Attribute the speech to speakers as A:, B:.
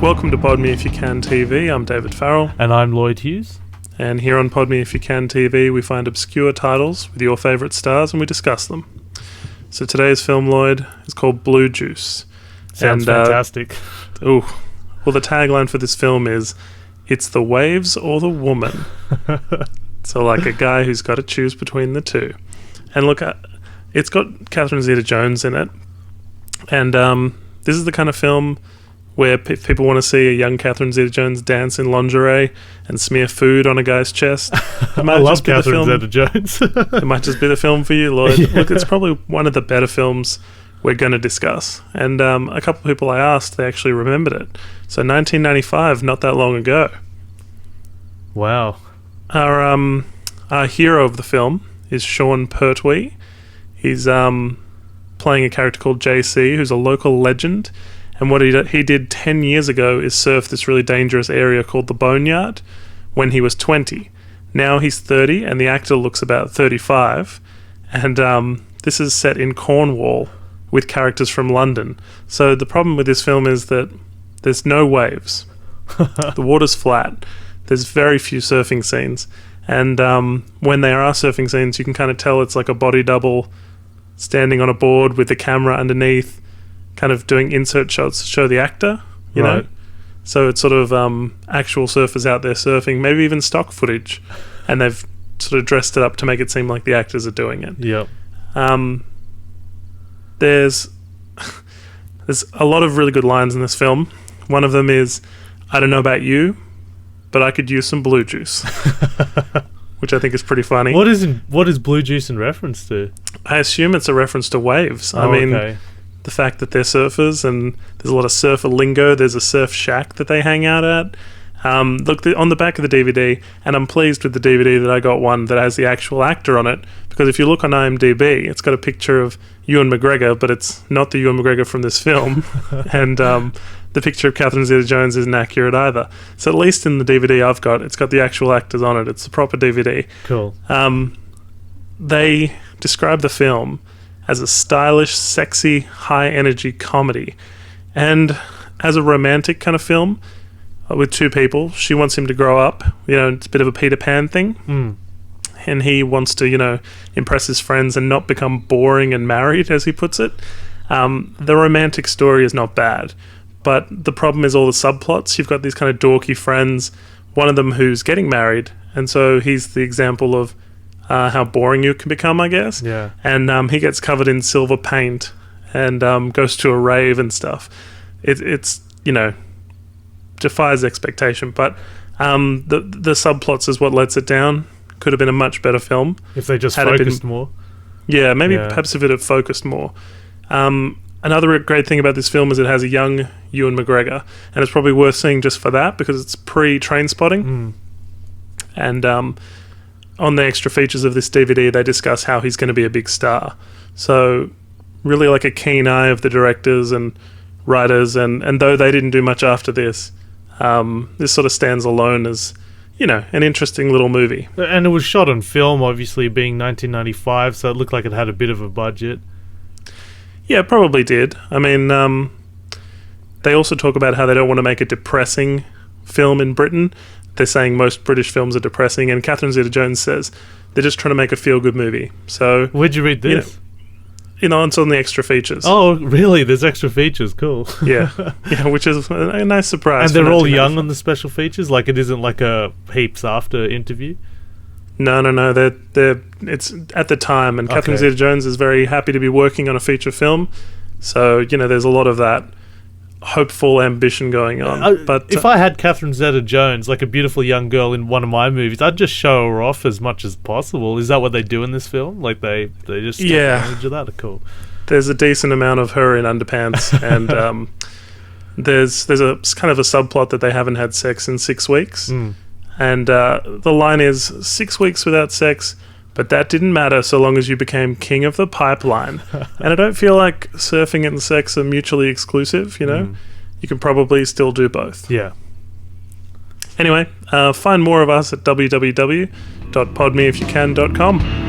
A: Welcome to Pod Me If You Can TV. I'm David Farrell.
B: And I'm Lloyd Hughes.
A: And here on Pod Me If You Can TV, we find obscure titles with your favourite stars and we discuss them. So today's film, Lloyd, is called Blue Juice.
B: Sounds fantastic.
A: Well, the tagline for this film is, "It's the waves or the woman." So like a guy who's got to choose between the two. And look, it's got Catherine Zeta-Jones in it. And this is the kind of film where people want to see a young Catherine Zeta-Jones dance in lingerie and smear food on a guy's chest.
B: I love Catherine Zeta-Jones.
A: It might just be the film for you, Lloyd. Yeah. Look, it's probably one of the better films we're going to discuss. And a couple of people I asked, they actually remembered it. So 1995, not that long ago.
B: Wow.
A: Our hero of the film is Sean Pertwee. He's playing a character called JC, who's a local legend. And what he did 10 years ago is surf this really dangerous area called the Boneyard when he was 20. Now he's 30 and the actor looks about 35. And this is set in Cornwall with characters from London. So the problem with this film is that there's no waves. The water's flat. There's very few surfing scenes. And when there are surfing scenes, you can kind of tell it's like a body double standing on a board with the camera underneath, kind of doing insert shots to show the actor, you know? So it's sort of actual surfers out there surfing, maybe even stock footage, and they've sort of dressed it up to make it seem like the actors are doing it.
B: Yep.
A: There's a lot of really good lines in this film. One of them is, "I don't know about you, but I could use some blue juice," which I think is pretty funny.
B: What is blue juice in reference to?
A: I assume it's a reference to waves.
B: Okay.
A: The fact that they're surfers, and there's a lot of surfer lingo. There's a surf shack that they hang out at. Look, on the back of the DVD, and I'm pleased with the DVD that I got one that has the actual actor on it, because if you look on IMDb, it's got a picture of Ewan McGregor, but it's not the Ewan McGregor from this film, and the picture of Catherine Zeta-Jones isn't accurate either. So at least in the DVD I've got, it's got the actual actors on it. It's a proper DVD.
B: Cool.
A: They describe the film as a stylish, sexy, high-energy comedy. And as a romantic kind of film with two people, she wants him to grow up. You know, it's a bit of a Peter Pan thing.
B: Mm.
A: And he wants to, impress his friends and not become boring and married, as he puts it. The romantic story is not bad. But the problem is all the subplots. You've got these kind of dorky friends, one of them who's getting married. And so he's the example of how boring you can become, I guess.
B: Yeah.
A: And he gets covered in silver paint and goes to a rave and stuff. It's defies expectation. But the subplots is what lets it down. Could have been a much better film
B: if they just focused more.
A: Yeah, perhaps if it had focused more. Another great thing about this film is it has a young Ewan McGregor, and it's probably worth seeing just for that, because it's pre-Trainspotting. And on the extra features of this DVD, they discuss how he's going to be a big star. So really like a keen eye of the directors and writers, and though they didn't do much after this, this sort of stands alone as, an interesting little movie.
B: And it was shot on film, obviously, being 1995, so it looked like it had a bit of a budget.
A: Yeah, it probably did. I mean, they also talk about how they don't want to make a depressing film in Britain. They're saying most British films are depressing, and Catherine Zeta-Jones says they're just trying to make a feel-good movie. So,
B: where'd you read this?
A: It's on the extra features.
B: Oh, really? There's extra features. Cool.
A: Yeah, which is a nice surprise.
B: And they're all young on the special features. Like, it isn't like a heaps after interview.
A: No. It's at the time, and Catherine Zeta-Jones is very happy to be working on a feature film. So there's a lot of that hopeful ambition going on. But
B: if I had Catherine Zeta-Jones, like a beautiful young girl in one of my movies, I'd just show her off as much as possible. Is that what they do in this film? Like they just take advantage of that? Cool. There's
A: a decent amount of her in underpants, and there's a kind of a subplot that they haven't had sex in 6 weeks. And the line is 6 weeks without sex, but that didn't matter so long as you became king of the pipeline. And I don't feel like surfing and sex are mutually exclusive, You can probably still do both.
B: Yeah.
A: Anyway, find more of us at www.podmeifyoucan.com.